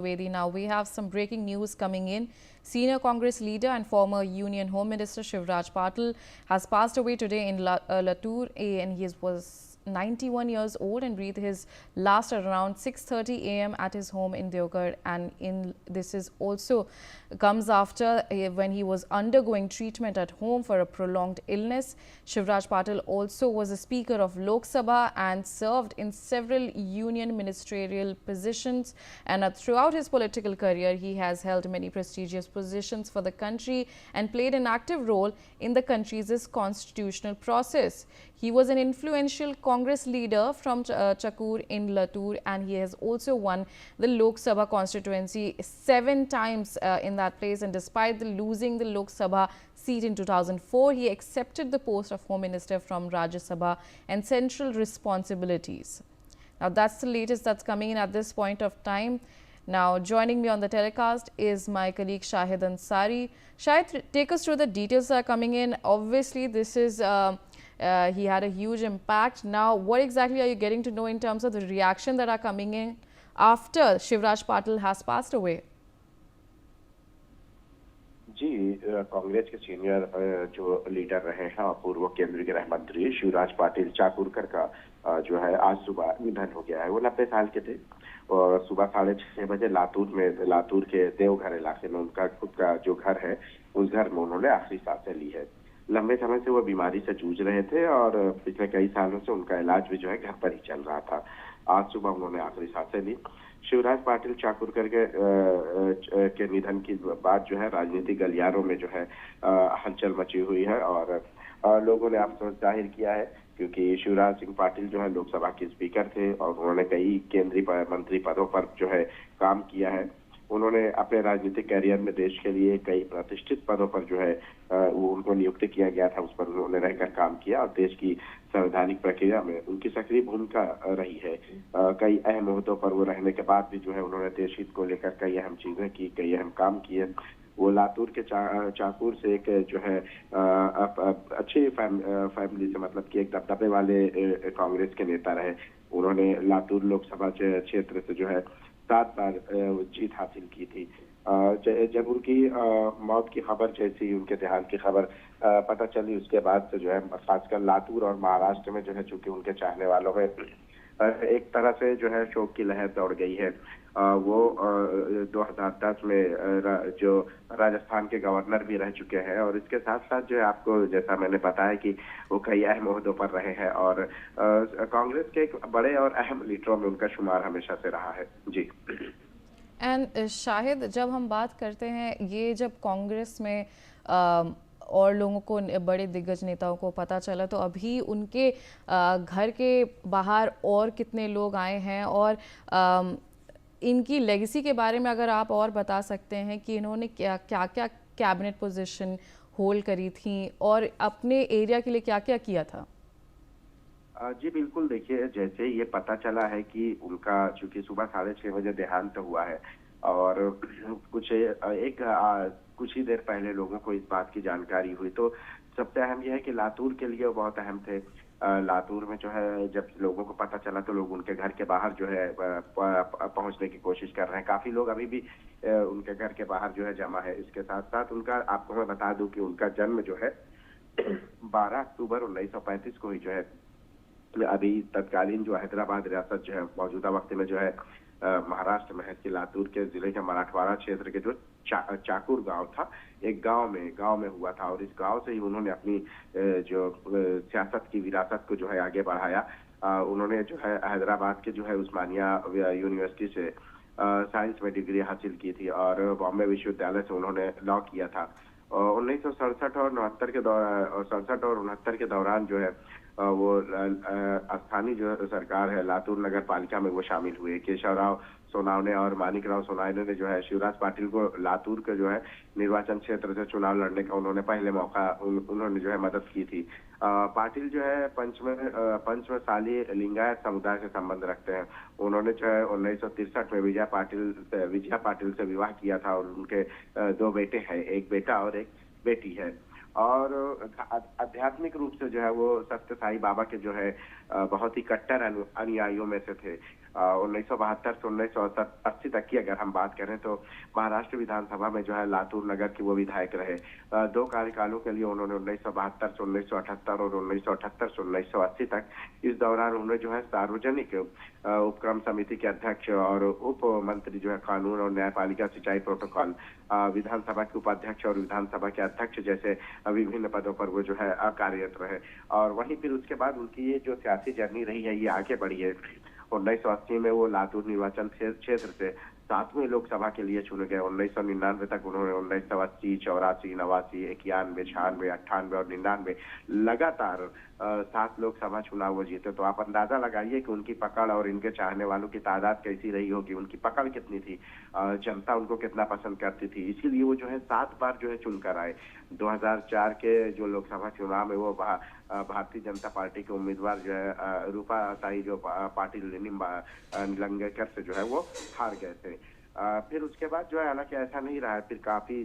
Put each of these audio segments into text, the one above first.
Now we have some breaking news coming in. Senior Congress leader and former Union Home Minister Shivraj Patil has passed away today in Latur, and he was 91 years old and breathed his last at around 6:30 a.m. at his home in Deoghar. And this is also comes after when he was undergoing treatment at home for a prolonged illness. Shivraj Patil also was a Speaker of Lok Sabha and served in several union ministerial positions. And throughout his political career, he has held many prestigious positions for the country and played an active role in the country's constitutional process. He was an influential Congress leader from Chakur in Latur, and he has also won the Lok Sabha constituency 7 times in that place. And despite losing the Lok Sabha seat in 2004, he accepted the post of Home Minister from Rajya Sabha and central responsibilities. Now, that's the latest that's coming in at this point of time. Now, joining me on the telecast is my colleague Shahid Ansari. Shahid, take us through the details that are coming in. Obviously, this is he had a huge impact. Now, what exactly are you getting to know in terms of the reaction that are coming in after Shivraj Patil has passed away? जी, कांग्रेस के senior जो leader रहे हैं और पूर्व केंद्रीय गृह मंत्री शिवराज पाटिल चाकुरकर का जो है आज सुबह निधन हो गया है। वो 90 साल के थे और सुबह 6:30 बजे लातूर के देवघर इलाके में उनका खुद का जो घर है, उस घर में उन्होंने आखिरी सांसें ली है। लंबे समय से वो बीमारी से जूझ रहे थे और पिछले कई सालों से उनका इलाज भी जो है घर पर ही चल रहा था। आज सुबह उन्होंने आखिरी सांसें ली। शिवराज पाटिल चाकुरकर के निधन के बाद जो है राजनीतिक गलियारों में जो है हलचल मची हुई है और लोगों ने अफसोस जाहिर किया है, क्योंकि शिवराज सिंह पाटिल जो है लोकसभा के स्पीकर थे और उन्होंने कई केंद्रीय मंत्री पदों पर जो है काम किया है। उन्होंने अपने राजनीतिक कैरियर में देश के लिए कई प्रतिष्ठित पदों पर जो है वो उनको नियुक्त किया गया था, उस पर उन्होंने रहकर काम किया और देश की संवैधानिक प्रक्रिया में उनकी सक्रिय भूमिका रही है। कई अहम मुद्दों पर वो रहने के बाद भी जो है उन्होंने देश हित को लेकर कई अहम चीजें की, कई अहम काम किए। वो लातूर के चाकुर से एक जो है अच्छी फैमिली से, मतलब कि एक दबदबे वाले कांग्रेस के नेता रहे। उन्होंने लातूर लोकसभा क्षेत्र से जो है 7 बार जीत हासिल की थी। जब उनकी मौत की खबर, जैसी उनके देहांत की खबर पता चली, उसके बाद से जो है खासकर लातूर और महाराष्ट्र में जो है, चूंकि उनके चाहने वालों में एक तरह से जो है शोक की लहर दौड़ गई है। वो 2010 में जो राजस्थान के गवर्नर भी रह चुके हैं और इसके साथ साथ जो है आपको जैसा मैंने बताया कि वो कई अहम ओहदों पर रहे हैं और कांग्रेस के एक बड़े और अहम लीडरों में उनका शुमार हमेशा से रहा है। जी। एंड शाहिद, जब हम बात करते हैं, ये जब कांग्रेस में और लोगों को, बड़े दिग्गज नेताओं को पता चला, तो अभी उनके घर के बाहर और कितने लोग आए हैं और इनकी लेगेसी के बारे में अगर आप और बता सकते हैं कि इन्होंने क्या क्या कैबिनेट पोजीशन होल्ड करी थी और अपने एरिया के लिए क्या क्या किया था? जी बिल्कुल, देखिए, जैसे ये पता चला है कि उनका चूंकि सुबह 6:30 बजे देहांत हुआ है और कुछ ही देर पहले लोगों को इस बात की जानकारी हुई, तो सबसे अहम यह है कि लातूर के लिए वो बहुत अहम थे। लातूर में जो है जब लोगों को पता चला तो लोग उनके घर के बाहर जो है पहुंचने की कोशिश कर रहे हैं। काफी लोग अभी भी उनके घर के बाहर जो है जमा है। इसके साथ साथ उनका, आपको मैं बता दूं कि उनका जन्म जो है 12 अक्टूबर 1935 को ही जो है, अभी तत्कालीन जो हैदराबाद रियासत जो है मौजूदा वक्त में जो है महाराष्ट्र में है, कि लातूर के जिले के मराठवाड़ा क्षेत्र के जो चाकुर गांव था, एक गांव में हुआ था और इस गांव से ही उन्होंने अपनी जो सियासत की विरासत को जो है आगे बढ़ाया। उन्होंने जो है हैदराबाद के जो है उस्मानिया यूनिवर्सिटी से साइंस में डिग्री हासिल की थी और बॉम्बे विश्वविद्यालय से उन्होंने लॉ किया था। 1967 और 69 के दौरान जो है वो स्थानीय जो सरकार है लातूर नगर पालिका में वो शामिल हुए। केशवराव सोनावने और मानिकराव सोनावने ने जो है शिवराज पाटिल को लातूर के जो है निर्वाचन क्षेत्र से चुनाव लड़ने का उन्होंने पहले मौका उन्होंने जो है मदद की थी। पाटिल जो है पंचमसाली लिंगायत समुदाय से संबंध रखते हैं। उन्होंने जो है 1963 में विजया पाटिल से विवाह किया था और उनके 2 बेटे हैं, एक बेटा और एक बेटी है। और आध्यात्मिक रूप से जो है वो सत्य साई बाबा के जो है बहुत ही कट्टर अनुयायियों में से थे। 1972 से 1980 तक की अगर हम बात करें तो महाराष्ट्र विधानसभा में जो है लातूर नगर के वो विधायक रहे। 2 कार्यकालों के लिए उन्होंने 1972 से 1978 और 1978 से 1980 तक, इस दौरान उन्होंने जो है सार्वजनिक उपक्रम समिति के अध्यक्ष और उप मंत्री जो है कानून और न्यायपालिका सिंचाई प्रोटोकॉल, विधानसभा के उपाध्यक्ष और विधानसभा के अध्यक्ष जैसे विभिन्न पदों पर वो जो है कार्यरत रहे। और वहीं फिर उसके बाद उनकी ये जो सियासी जर्नी रही है ये आगे बढ़ी है। 1980 में वो लातूर निर्वाचन क्षेत्र से 7वीं लोकसभा के लिए चुने गए। 1999 तक उन्होंने 1980, 84, 89, 91, 96, 98 और 99 लगातार 7 लोकसभा चुनाव वो जीते। तो आप अंदाजा लगाइए कि उनकी पकड़ और इनके चाहने वालों की तादाद कैसी रही होगी, उनकी पकड़ कितनी थी, जनता उनको कितना पसंद करती थी। इसीलिए वो जो है 7 बार जो है चुनकर आए। 2004 के जो लोकसभा चुनाव में वो भारतीय जनता पार्टी के उम्मीदवार जो है रूपा ताई जो पाटिल निलंगेकर से जो है वो हार गए थे। फिर उसके बाद जो है हालांकि ऐसा नहीं रहा है, फिर काफी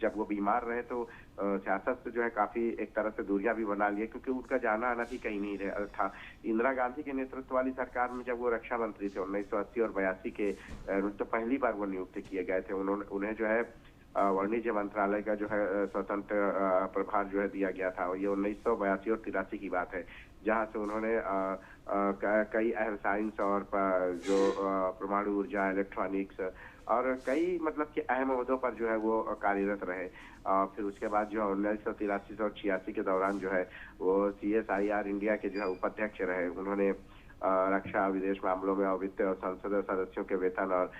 जब वो बीमार रहे तो सियासत से जो है काफी एक तरह से दूरियां भी बना लिए, क्योंकि उनका जाना आना भी कहीं नहीं था। इंदिरा गांधी के नेतृत्व वाली सरकार में जब वो रक्षा मंत्री थे 1980 और 82 के, तो पहली बार वो नियुक्त किए गए थे। उन्हें जो है वाणिज्य मंत्रालय का जो है स्वतंत्र प्रभार जो है दिया गया था। ये 1982 और 83 की बात है, जहां से उन्होंने कई अहम साइंस और जो परमाणु ऊर्जा, इलेक्ट्रॉनिक्स और कई मतलब कि अहम ओहदों पर जो है वो कार्यरत रहे। फिर उसके बाद जो 1983 और 86 के दौरान जो है वो CSIR इंडिया के जो है उपाध्यक्ष रहे। उन्होंने रक्षा, विदेश मामलों में और वित्त और संसद सदस्यों के वेतन और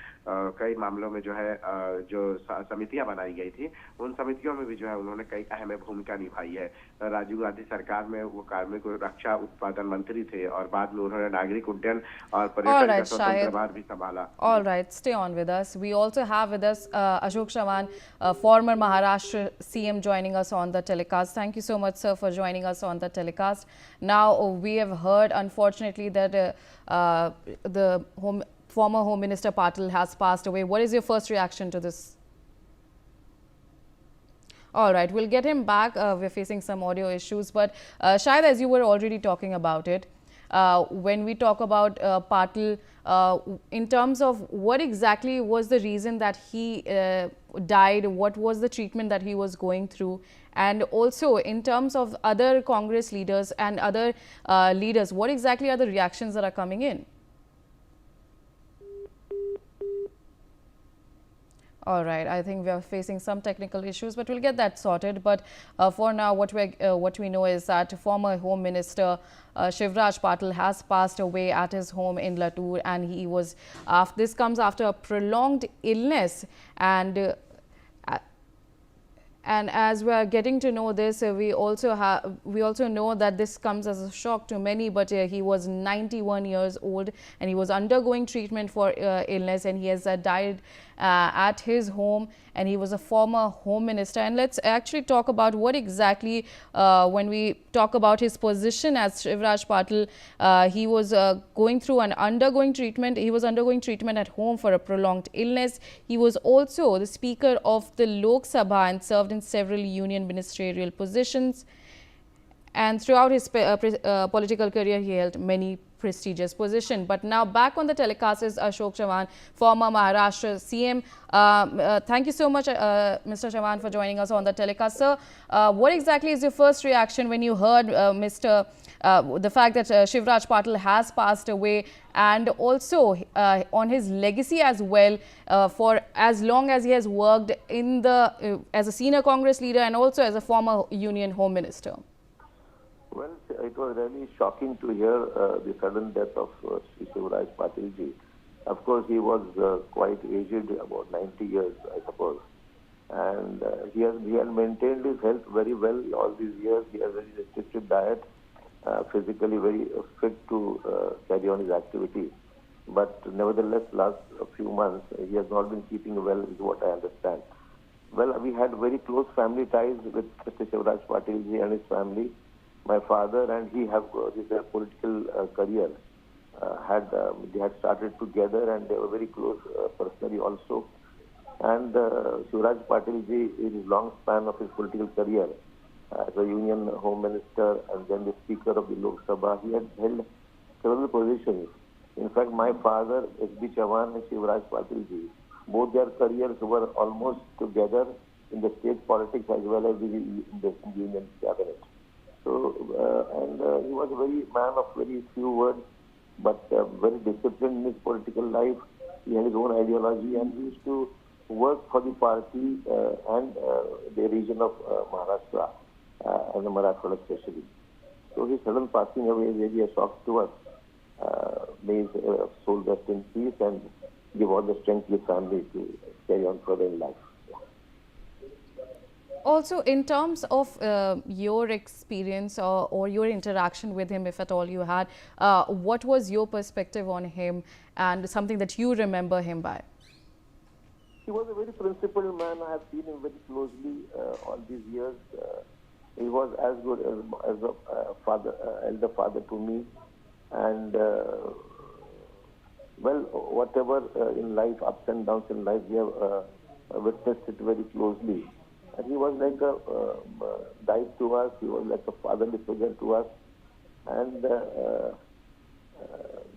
कई मामलों में जो है जो समितियां बनाई गई थी, उन समितियों में भी जो है उन्होंने कई अहम भूमिका निभाई है। राजीव गांधी सरकार में वो कार्मिक रक्षा उत्पादन मंत्री थे और बाद में उन्होंने नागरिक उड्डयन और पर्यटन का स्वतंत्र प्रभार भी संभाला। All right, stay on with us. We also have with us Ashok Chavan, former Maharashtra CM, joining us on the telecast. Thank you so much, sir, for joining us on the telecast. Now, we have heard, unfortunately, that the former Home Minister Patil has passed away. What is your first reaction to this? All right, we'll get him back. We're facing some audio issues, but Shahid, as you were already talking about it, when we talk about Patil, in terms of what exactly was the reason that he died, what was the treatment that he was going through, and also in terms of other Congress leaders and other leaders, what exactly are the reactions that are coming in? All right, I think we are facing some technical issues, but we'll get that sorted. But for now, what we know is that former Home Minister Shivraj Patil has passed away at his home in Latur, and he was this comes after a prolonged illness. And as we are getting to know this, we also know that this comes as a shock to many. But he was 91 years old, and he was undergoing treatment for illness, and he has died at his home. And he was a former home minister. And let's actually talk about what exactly, when we talk about his position as Shivraj Patil, he was going through and undergoing treatment. He was undergoing treatment at home for a prolonged illness. He was also the Speaker of the Lok Sabha and served in several union ministerial positions. And throughout his political career, he held many prestigious positions. But now back on the telecast is Ashok Chavan, former Maharashtra CM. Thank you so much, Mr. Chavan, for joining us on the telecast. Sir, what exactly is your first reaction when you heard the fact that Shivraj Patil has passed away, and also on his legacy as well, for as long as he has worked in the as a senior Congress leader and also as a former Union Home Minister? Well, it was really shocking to hear the sudden death of Shivraj Patil ji. Of course, he was quite aged, about 90 years, I suppose. And he had maintained his health very well all these years. He has a very restricted diet, physically very fit to carry on his activities. But nevertheless, last few months, he has not been keeping well, is what I understand. Well, we had very close family ties with Mr. Shivraj Patil ji and his family. My father and he have their political career. They had started together, and they were very close personally also. And Shivraj Patil ji, in his long span of his political career, as a Union Home Minister and then the Speaker of the Lok Sabha, he had held several positions In fact, my father, S.B. Chavan and Shivraj Patil ji, both their careers were almost together in the state politics as well as in the union cabinet. So, he was a very man of very few words, but very disciplined in his political life. He had his own ideology, and he used to work for the party and the region of Maharashtra and the Marathwada especially. So his sudden passing away is really a shock to us. May his soul rest in peace and give all the strength to the family to carry on further in life. Also, in terms of your experience or your interaction with him, if at all you had, what was your perspective on him and something that you remember him by? He was a very principled man. I have seen him very closely all these years. He was as good as a father, elder father to me. And well, whatever in life, ups and downs in life, we have witnessed it very closely. And he was like a guide to us. He was like a fatherly figure to us. And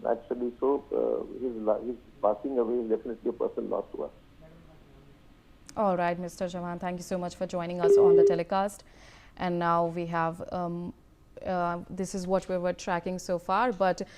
naturally, so his passing away is definitely a personal loss to us. All right, Mr. Jawan, thank you so much for joining us on the telecast. And now we have, this is what we were tracking so far, but